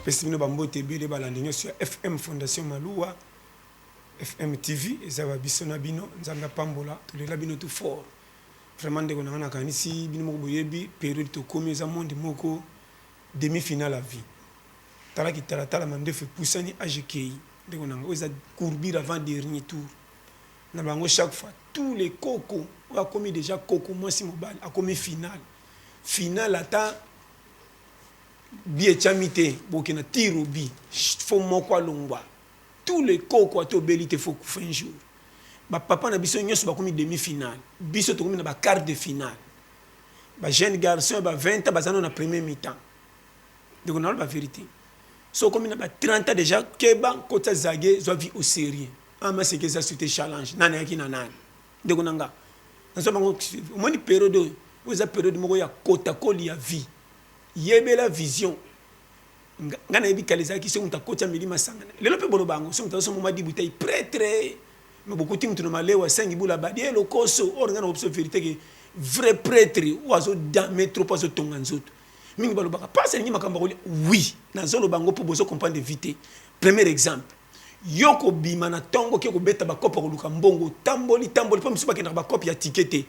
Pessimino Bambote Bele Balandinyo sur FM Fondation Maloua, FM TV, et ça va Bissona Bino, Nzanga Pambola, tous les labino tout fort. Vraiment, de on a ici, Bino Boyebi, période de commis à monde moko, demi-finale à vie. Tala qui tala mande fait poussani AGKI, de on a courbir avant dernier tour. Nabango chaque fois, tous les cocos, on a commis déjà coco, moi si mobile, a commis finale. Finale à Bien chamité, bokena tiro bi, faut moko longwa. Tous les cocos à tobelité faut faire un jour. Ba papa na biso nyos ba komi demi-finale. Biso to komi na ba quart de finale. Ba jeune garçon ba 20 ans bazano na premier mi-temps. Donc on a la vérité. So komi na ba 30 ans déjà keba kota zage zo vie au sérieux. Ama c'est que ça c'était challenge. Nana yaki na nani. Donc on nga. Nso bango mo ni période, vous a période moko ya kota koli ya vie. Yebe la vision ngana yebi kaleza ki se unta kocha milima sangana lelo pe bolo bango se unta so moma di bouteille prêtre mais beaucoup tim tuna malewa sangi bula badie lo koso or ngana opso vérité que vrai prêtre ou azo dame trop pas tonga nzoto mingi balo baka pas ni makamba ko oui na zolo bango pour bozo comprendre vite. Premier exemple yoko bima na tongo ke ko beta ba kopa ko luka mbongo tamboli po msuba ke na ba kopi ya tikete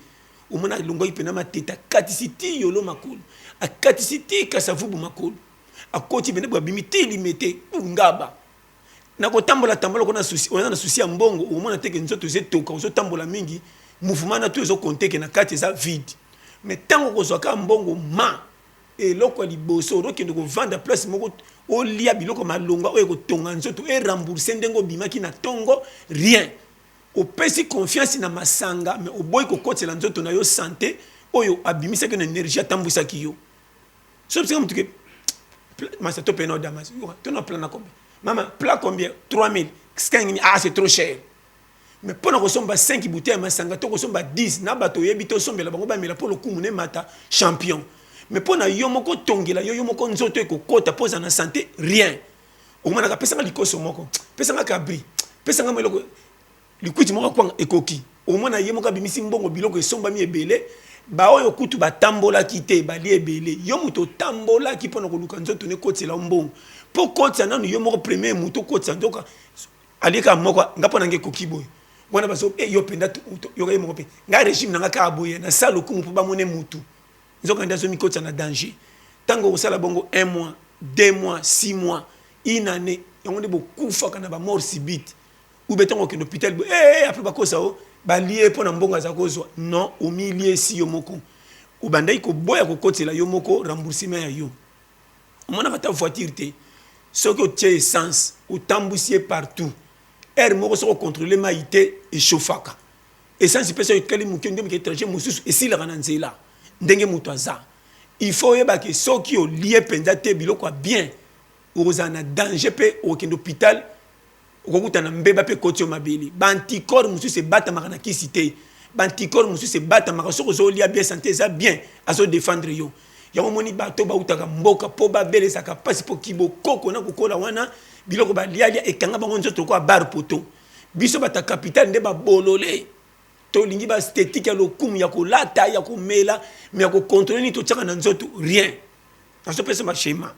umona lungo ipena mateta katisiti yolo makulu a katisiti kasavubu makulu a koti bene bwa bimiti limete ngaba na ko tambola kona souci on a na souci ya mbongo umona teke nzoto zetoka zo tambola mingi mouvement na tout zo konteke na kati za vide mais tango ko zo ka mbongo ma et loko liboso roki ndiko vendre place moko o lia biloko malonga o ko tonga nzoto e rembourser ndengo bimaki na tongo rien. Au pesi confiance na masanga mais au boy ko kotela nzoto na yo santé oyo abimisa que énergie atambusa kiyo so c'est comme tu que masa to pena damas tu na plan na combien maman plat combien 3000 ah c'est trop cher mais pour na somba 5 bouteilles masanga to ko somba 10 na bato yebi to sombela bango ba mela pour le coup mune mata champion mais pour na yo moko tongela yo moko nzoto e ko kota poza na santé rien au moins na pesa likoso moko pesa nga kabri pesa nga meloko likuti moko kwa ekoki au moins na yemo ka bimisi mbongo biloko esomba mi ebele ba oyo kutu batambola kite bali ebele yo muto tambola ki pona koluka nzoto ne kotela mbongo po kotsa nanu yo moko premier muto kotsa ndoka alika moko ngapona nge kokiboy wana baso yo penda yo ka moko pe nga régime na ka aboye na salo kumu po ba mone mutu nzoka ndazo mi kotsa na danger tango osala bongo 1 mois 2 mois 6 mois une année yango de bokufa kana ba mort subite ou betongo ke l'hôpital après bakosa o ba lié pona mbongo za kozwa non au milieu si yo moko ou bandai ko boya ko kotela yo moko remboursement ya yo mona va ta voiture te ce que tu essence ou tambusier partout air moko so contrôler maïté et chauffaka essence pesa kali mukende mke trajet mususu et si la rananzela ndenge mutwaza il faut yeba que so ki o lié penza te biloko bien ozana danger pe au hôpital okuta na mbeba pe kotio mabeli bantikor musu se bata makana kisite bantikor musu se bata makaso zo lia bien santé za bien aso défendre yo yango moni bato ba utaka mboka po ba bele saka pasi po kibo koko na kokola wana biloko ba lia ekanga bango nzoto ko bar poto biso bata capital nde ba bolole to lingi ba esthétique ya lokumu ya ko lata ya ko mela mais ya ko contrôler ni to tsaka na nzoto rien aso pesa ma schéma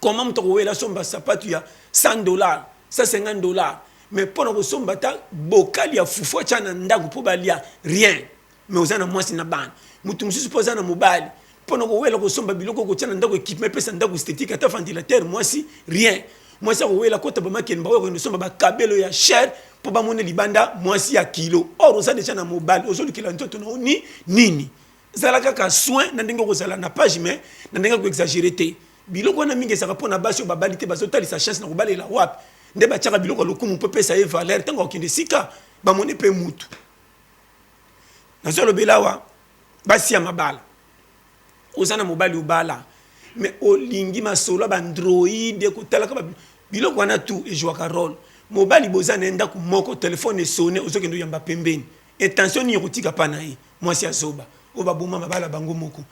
comment mtoko wela somba sapatu ya $100 $150 mais pendant que son bata bokali ya fufu chana ndaku po balia rien mais ozana mwasi na ban mutu mususu poza na mobali pendant que wela ko somba biloko ko chana ndaku équipement pesa ndaku esthétique ata ventilateur mwasi rien mwasi ko wela ko tabama ken ba ko somba ba kabelo ya cher po ba mone libanda mwasi ya kilo or oza déjà na mobali ozolu kila ntoto na ni nini zala kaka soin na ndenge ko zala na page mais na ndenge ko exagérer te biloko na mingi saka pona basio babali te bazotali sa chance na ko balela wapi nde batiaka biloko lokumu mpo pesa ye valeur ntango okende sika bamoni mpe mutu nazolobela awa basi ya mabala oza na mobali obala mais olingi masolo ya bandroide kotalaka biloko wana tu ejwaka role mobali boza na ndako moko telefone esone ozokende oyamba pembeni intention nini kotika pa na ye mwasi azoba oyo baboma mabala bango moko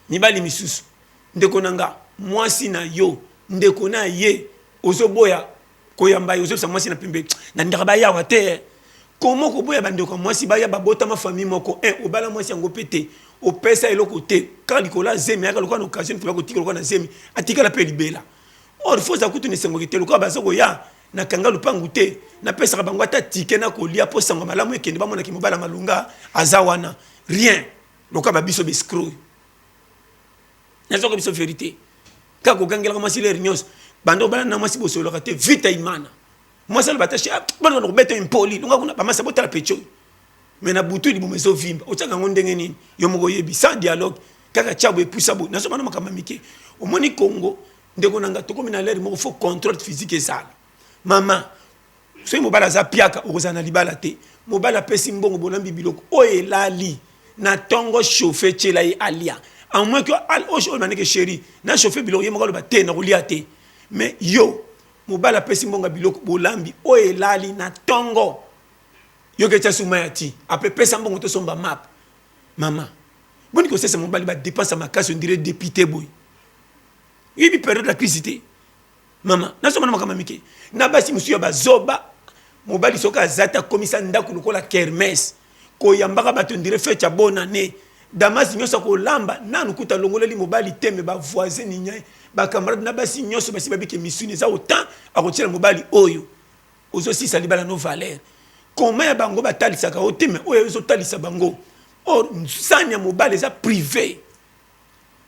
mibali misusu ndeko na nga mwasi na yo ndeko na ye ozoboya koyamba yo ozo mwasi na pembe na ndaka ba yawa te comment ko boya bandeko mwasi ba ya babota ma famille moko obala mwasi yango pete au pesa eloko côté quand likola zemi aka lokwa occasion pour kotika lokwa na zemi atika la pe libela or faut za kutu ne sengo te lokwa bazoko ya na kanga lupangu te na pesa bango ata tike na kolia po sango malamu ekende bamona ki mobala malunga azawana rien lokwa ba biso bescrew na zoko biso vérité ka ko gangela ko masile rinyos bando bana na masi bosolo kate vita imana moi ça le batache bana no beta impoli longa kuna ba masa botala pecho mais na butu li bomezo vimba otanga ngondenge nini yo moko yebi sans dialogue kaka chabo epuisa bo nazo bana makamba mike au moni Congo ndeko nanga to comme na l'air mo faut contrôle physique ezala mama so mobala za piaka okozana libala te mobala pesi mbongo bonambi biloko oyelali na tongo chauffer chela yi alia en moins que al ojo maneke chéri na chauffer biloko ye moko ba te na kolia te mais yo mobala pesi mbonga biloko bolambi oyelali na tongo yo ke tsasu mayati après pesa mbongo to somba map mama boni ko sese mobali ba dépense ma casse on dirait député boy yibi période la crise té mama na soma na makama mike na basi musuya bazoba mobali soka zata komisa ndako lokola kermesse ko yambaka bato on dirait fête ya bonne année damas nyosa ko lamba nanu kuta longoleli mobali teme ba voisin ninya ba camarade na basi nyoso basi babike misuni za autant a retirer mobali oyo ozo si salibala no valeur comment ya bango batalisaka oteme oyo ezo talisa bango or sanya mobali za privé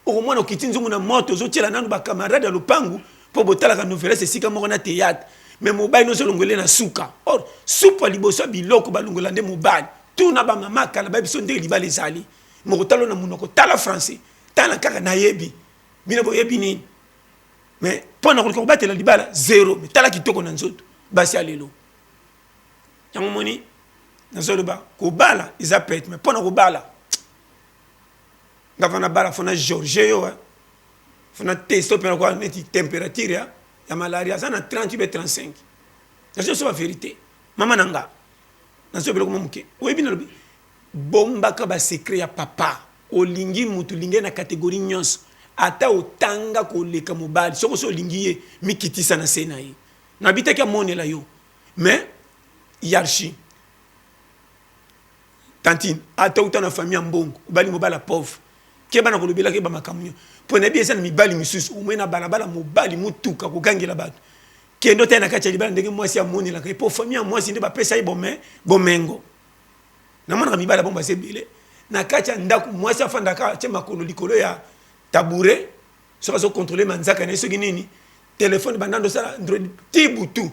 au moins okiti nzungu na moto ozo tiela nanu ba camarade ya lupangu po botala ka nouvelle c'est sika moko na théâtre mais mobali no solongole na suka or supa liboso biloko balongola nde mobali tout na ba mama kala ba biso nde libala ezali moko talo na munoko tala français tala kaka na yebi bino bo yebi ni mais pona ko batela libala zéro mais tala kitoko na nzoto basi alelo yango moni na zolo ba ko bala isa pet mais pona ko bala ngavana bala fona George yo fona testo pena ko neti température ya malaria ça na 38 et 35 c'est ça la vérité mama nanga na so biloko momuke oyebi na lobi bomba ka ba secret ya papa olingi mutu linge na catégorie nyonso ata otanga ko leka mobali soko so lingi ye mikitisa na sena ye na bitaka monela yo mais hiérarchie tantine ata uta na famille mbongo bali mobala pauvre ke bana ko lobela ke ba makamyo pona bi esa na mibali misusu umena balabala mobali mutuka ko gangela bato kendo tena kacha libala ndenge mwasi ya monela ke po famille mwasi nde ba pesa ye bomengo na mwana mibala bomba sebele na kacha ndaku mwasi afanda ka che makolo likolo ya tabouret so contrôler manzaka na soki nini téléphone bandando sala android tibutu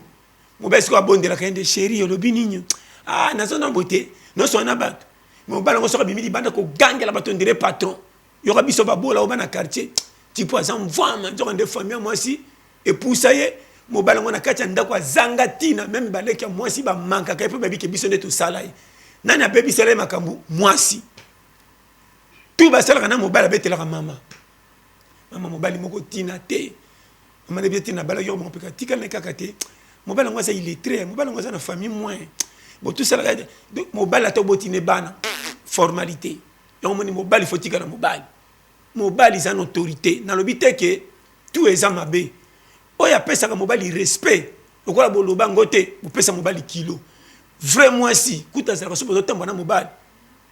mobesi ko abondela kende chérie olobi ninyo ah nazo na boté no so na bato mobala ngo so bimidi banda ko gangela bato ndire patron yoka biso babola obana quartier tipo azam vama nzoka nde famille mwasi epousa ye mobala ngo na kacha ndako azanga tina même baleki ya mwasi ba manka ka epe babike biso nde to sala ye nani abebi sala makambu mwasi tout ba sala kana mobala betela mama mobali moko tina te mama ne tina bala yo mo peka tika ne kakate mobala ngo sa il est très mobala ngo sa na famille moins bon tout ça donc mobala to botine bana formalité donc moni mobali faut tika na mobali za autorité na lobité que tout est amabe oya pesa ka mobali respect okola boloba ngote opesa mobali kilo vraiment si kuta za so bozo temba na mobali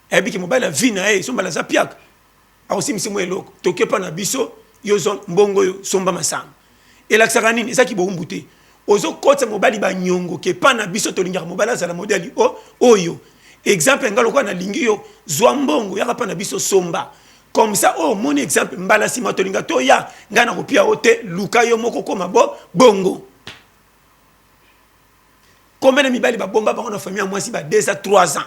ebiki mobali a vina so mbala za piaka a aussi misimu eloko tokepa na biso yo zone mbongo yo somba masanga elaksaka nini ezaki bombute ozo kotsa mobali ba nyongo ke pa na biso tolinga mobali za la modeli oyo exemple ngalo kwa na lingi yo zwa mbongo yaka pa na biso somba comme ça mon exemple mbala sima tolinga to ya ngana kopia ote luka yo moko koma bongo combien de mibali ba bomba ba na famille moi si ba 2 à 3 ans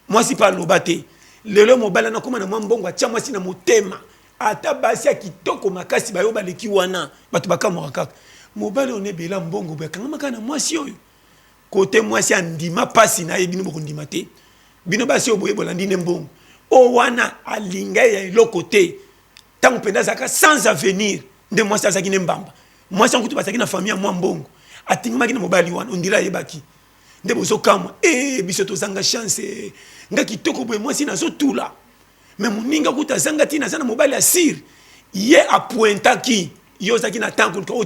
moi si pas lobate lelo mobala na koma na mbongo atia moi si na motema ata basi ya kitoko makasi ba yo baleki wana bato bakamwa kaka mobali on ebela mbongo ba kanga makana moi si oyo côté moi si andima pasi na yebino boko ndima te bino basi oboye bolandi ne mbongo o wana alinga ya eloko te tango penda zaka sans avenir nde moi ça ki ne mbamba moi ça kutu basaki na famille moi mbongo atingimaki na mobali wana on dira yebaki nde bozo kamwa biso to zanga chance nga kitoko boye moi si na zo tula mais moninga kuta zanga tina sana mobali asir ye apointa ki yo zaki na tango ko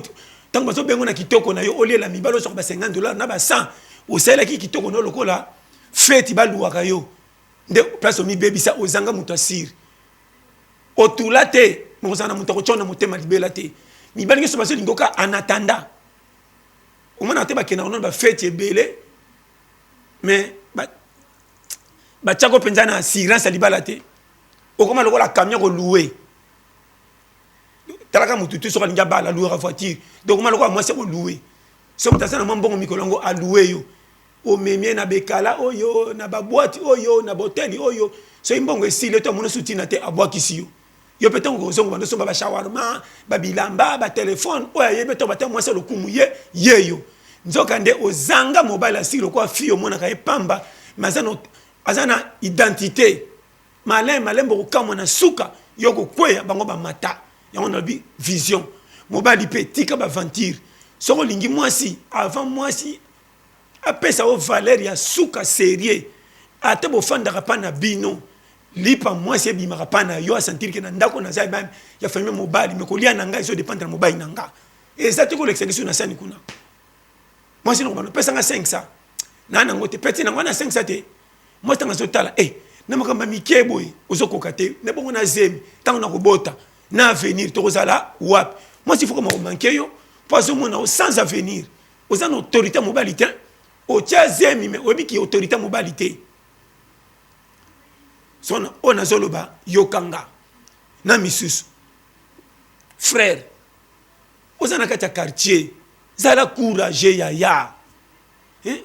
tango bazo bengo na kitoko na yo olela mibalo so ba $50 na ba 100 osela ki kitoko no lokola feti baluwaka yo nde place mi bebisa ozanga mutu asir otula te mozana mutu kochona motema libela te mibali ngeso bazo lingoka en attendant au moins te ba kena on ba fête ebele mais ba tchako penza na assurance libala te okoma lokola camion ko louer talaka mutu tu soka linga bala louer la voiture donc ma lokola moi c'est ko louer so mutasa na mbongo mikolongo a louer yo o memie na bekala oyo na ba boîte oyo na boteli oyo so imbongo esile to mona soutina te abwakisi yo yo peut-être ngo zongo bando so ba shawarma ba bilamba ba téléphone oya yebe to bata moi c'est le kumu yeyo nzoka nde ozanga mobile asilo kwa fio mona ka epamba mazano azana identité malembo kokamwa na suka yoko kweya bango ba mata yango na bi vision mobile pe tika ba aventure soko lingi mwasi avant mwasi apesa o valeur ya suka sérieux ate bo fanda pa na bino lipa mwasi ebimaka pa na yo sentir que na ndako na zai ba ya famille mobile me kolia na ngai so dépendre na mobile na nga et ça tu ko l'extension na sani kuna mwasi no bano pesa nga 500 na nango te petit na ngwana 500 te moi tanga zotala na makamba mikebo ozokoka te ne bongo na zemi tango na kobota na avenir to kozala wap moi il faut que ma manquer yo parce que mon sans avenir aux en autorité mobilité au tia zemi mais obi ki autorité mobilité son on azoloba yokanga na misusu frère aux en akata quartier zala courage ya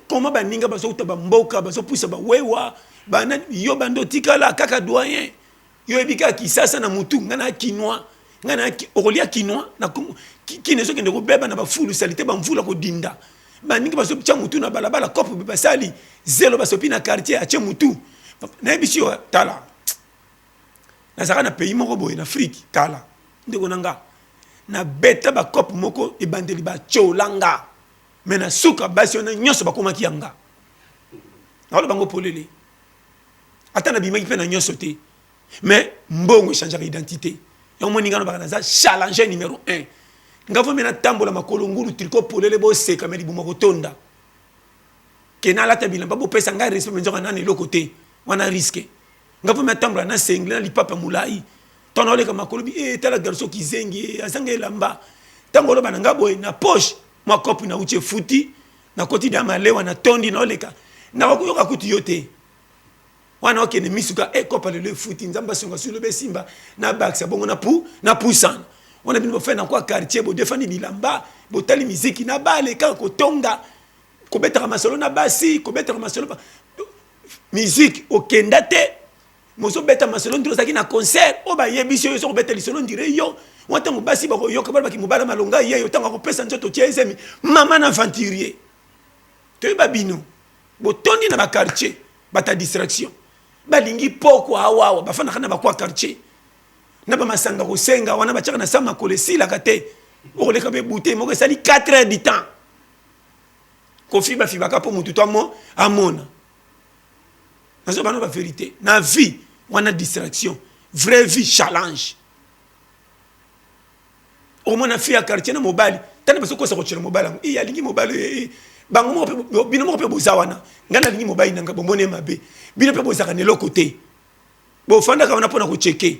comment baninga bazo ta mboka bazo poussa ba wewa bana yo bando tikala kaka doyen yo ebika kisasa na mutu ngana kinwa ngana okolia kinwa na kinezo kende ko beba na ba fulu salite ba mvula ko dinda baninga bazo pcha mutu na balabala kopo be basali zelo baso pina quartier ache mutu na ebisio tala na saka na pays moko boye na Afrique tala ndeko nanga na beta ba kopo moko ebandeli ba cholanga mena suka basi ona nyoso bakoma kianga alo bango polele atana bimaki pe na nyoso te mais mbongo changer identité ya moni ngano bakana za challenge numéro 1 ngavo mena tambola makolo ngulu triko polele bo seka meli buma kotonda kenala tabila babo pesa nga respect menzo kana ne lokote wana risque ngavo mena tambola na sengle na lipapa mulai tono le kama makolo bi tala garso kizengi azanga elamba tango lo bana ngabo na poche moi kopi na uche futi na koti da malewa na tondi na oleka na wakuyoka kuti yote wana okene misuka kopa le futi nzamba songa sur le besimba na baksa bongo na pousan wana bino fe na kwa quartier bo defandi bilamba bo tali muziki na bale ka ko tonga ko betaka masolo na basi ko betaka masolo musique okenda te mozo beta masolo ndiro saki na concert o ba yebisi yo so ko beta lisolo ndire yo wata mubasi ba ko yoka ba ki mubala malonga yeyo tanga ko pesa nzoto tiezemi mama na venturier te ba bino bo tondi na ba quartier bata distraction balingi poko awawa bafana kana bakwa quartier na ba masanga ko senga wana bachaka na sama ko lesila kate o le kabe bouteille moko sali 4 heures du temps ko fiba ka po mutu to mo amona nazo bana ba vérité na vie wana distraction vraie vie challenge au moins na fi ya quartier na mobile tana baso ko sa ko chira mobile ya lingi mobile bango mo bino mo pe bozawana ngana lingi mobile nanga bomone mabe bino pe bozaka ne lokote bo fanda ka wana pona ko checker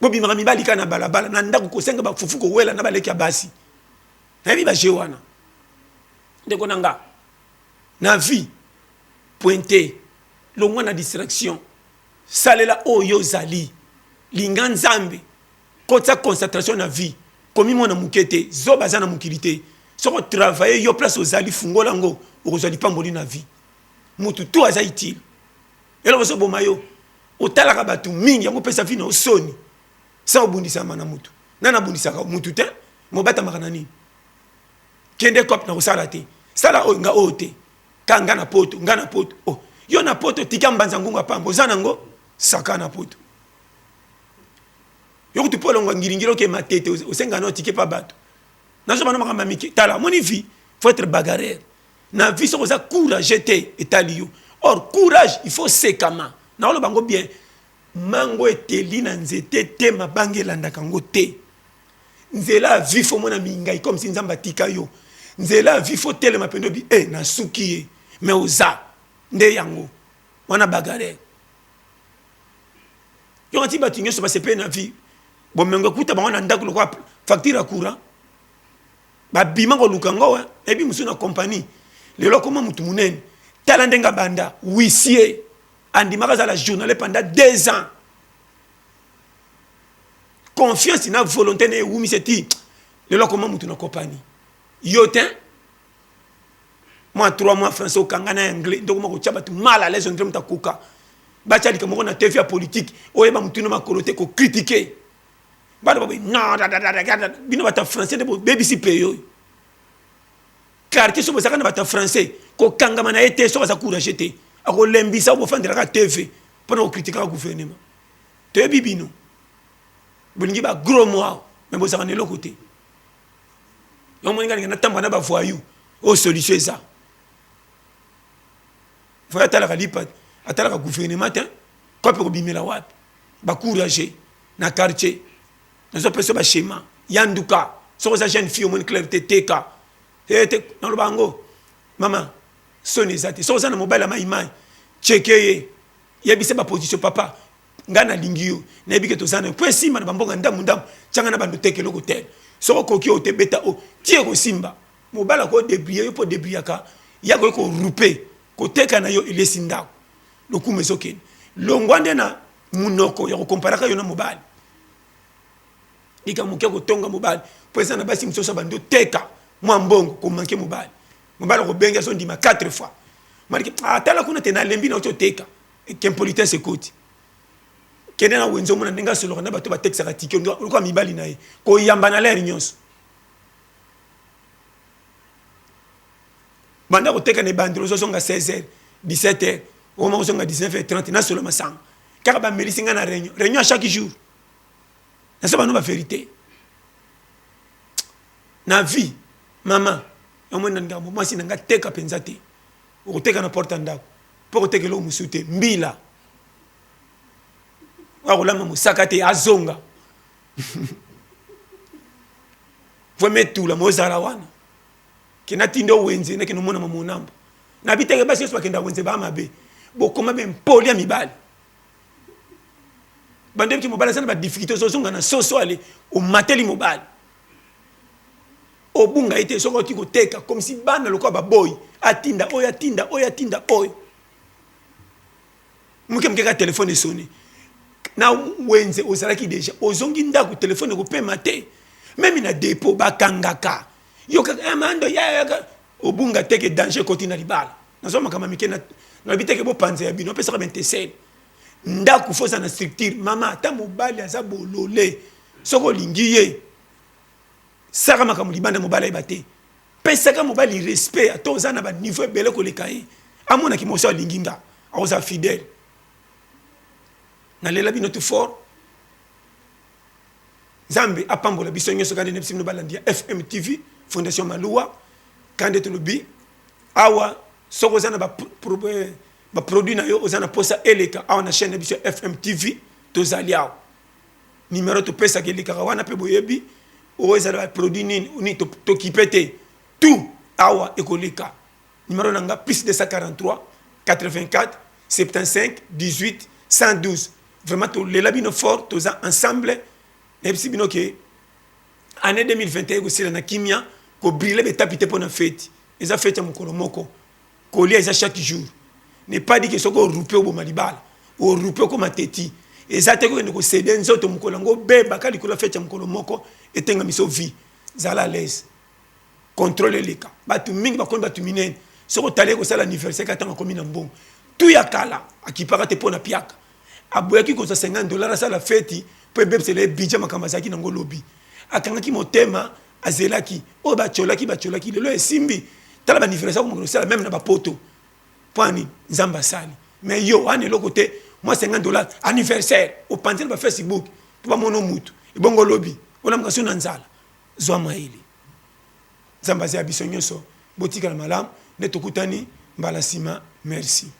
bo bimaka mibali kana balabala na ndako ko senga ba fufu ko wela na baleki ya basi na bi ba jewana ndeko nanga na vie pointé lo mwana distraction salela oyo zali linga nzambe kota concentration na vie komi mona mukete zo bazana mukilité soko travailler yo place ozali fungola ngo okozali pamboli na vie mutu to aza utile elo boso bomayo otalaka batu mingi yango pesa vie na osoni sa obundisa mana mutu nana bundisa ka mutu te mobata makana nini kende kop na kosala te sala o nga ote kanga na poto ngana poto yo na poto tika mbanza ngunga pambo zana ngo saka na poto yo kutu polo ngingiro ke matete osenga no tike pa bato nazo bana makamba miki tala moni vie faut être bagarreur na vie so za courage te etalio or courage il faut sekama na lo bango bien mango eteli na nzete te mabangela ndakango te nzela vie fo mona mingai comme si nzamba tika yo nzela vie fo tele mapendo bi na suki mais oza nde yango wana bagarreur yo ati bato nyonso basepe na vie bomengo kuta bango na ndako lokwa facture ya courant babima koluka ngo ebi musu na compagnie lelo koma mutu munene tala ndenga banda huissier andimaka za la journée pendant 2 ans confiance na volonté na wumi seti lelo koma mutu na compagnie yotin moi 3 mois français au kangana anglais donc moi ko tchaba tu mal à l'aise on tremta koka bacha dika moko na TV politique oyeba mutu na makolote ko critiquer bado babi non bino bata français de BBC peyo quartier so bosaka na bata français ko kangama na été so basa courage te ako lembisa bo fandira ka TV pour critiquer le gouvernement te bibino bolingi ba gros moi mais bosaka ne lokote yo moninga na tamba na ba voyou o solution ça faut atala ka lipa atala ka gouvernement te ko pe ko bimela wapi ba courage na quartier nous avons fait schéma. Yanduka, sur sa jeune fille, mon clair TK. Dans le bango, maman, sonne zati. Sur sa mobile, ma image. Checker. Yabise ma position, papa. Ngana lingio. Nebi to zana. Point si man bambonga ndam. Changana bandu teke logo tel. Sur koki o te beta o. Tiego simba. Mobile ko débrier, yo po débrier ka. Yago ko rupe. Ko teka na yo ile sinda. Loku mesoken. Longwande na munoko ya ko comparaka yo na mobile. Ika mukia kotonga mobile pesa na basi msosa bando teka mwa mbongo ko manke mobile ko benga so ndima 4 fois mariki atala kuna tena lembi na oto teka kempolitain sekoti kene na wenzo mona ndinga solo na bato ba texa ka tiki ndo ko mibali na ye ko yamba na l'air nyonso banda ko teka ne bandro so songa 16h 17h au moment songa 19h30 na solo masanga kaka ba melisinga na réunion à chaque jour. C'est pas une vérité. Na vie, maman, moi si nanga teka penzate, o teka na porta ndako, pour teka lo musute mbila. Wa kolama musakate azonga. Faut mettre tout la mozara wana. Kena tindo wenze na kino mona mamunamba. Na biteke basi so bakenda wenze ba mabe. Bokoma be mpoli ya mibali. Bande qui mobile ça na difficulté so songa na soso ale o mateli mobile o bunga ite so ko tiko teka comme si bana lokwa ba boy atinda oyo muke mkeka téléphone sonné na wenze ozalaki déjà ozongi ndako téléphone ko pema te même na dépôt bakangaka yo ka amando ya o bunga teke danger kotina libala na so makama mikena na biteke bo panze ya bino pesa ka bentesel ndaku fosa na structure mama ta mobali aza bolole soko lingiye saka makamu libanda mobali ibate pesa ka mobali respect atoza na ba niveau belé ko lekaye amona ki moso linginga aoza fidèle na lela bino tout fort Zambi apambola biso nyoso kande nepsi no balandia FM TV Fondation Maluwa kande to lobi awa soko za na ba produit na yo ozana posa eleka awa na chaîne biso FM TV tozaliao numéro to pesa kelika wana pe boyebi ozala produit ni to kipete tout awa ekolika numéro nanga plus 243 84 75 18 112 vraiment to le labino fort toza ensemble et puis bino ke année 2021 ko sila na kimia ko briller be tapite pona fête eza fête ya mukolo moko ko lia eza chaque jour. Ne pas dire que ce qu'on rupe au malibal ou rupe comme mateti exactement que nous céder nous autres mukolango beba kali kula fecha mukolo moko etenga miso vie zala l'aise contrôler les cas batu mingi bakonda batu minene soko tale ko sala anniversaire katanga komi na mbongo tout ya kala akipaka te pona piaka aboyaki ko $50 sala fête pe bebse le budget makamazaki nango lobby akangaki motema azelaki o bacholaki lelo esimbi tala ba anniversaire ko sala même na ba poto Pani Zamba Sali. Mais yo, on est le côté, moi $50 anniversaire, au pantin de Facebook, pour mon nom moutou, et bon lobby, on a m'gasson dans Zala, Zoamaili. Zamba Zia Bissonyoso, Botika Malam, Netokutani, Balasima, merci.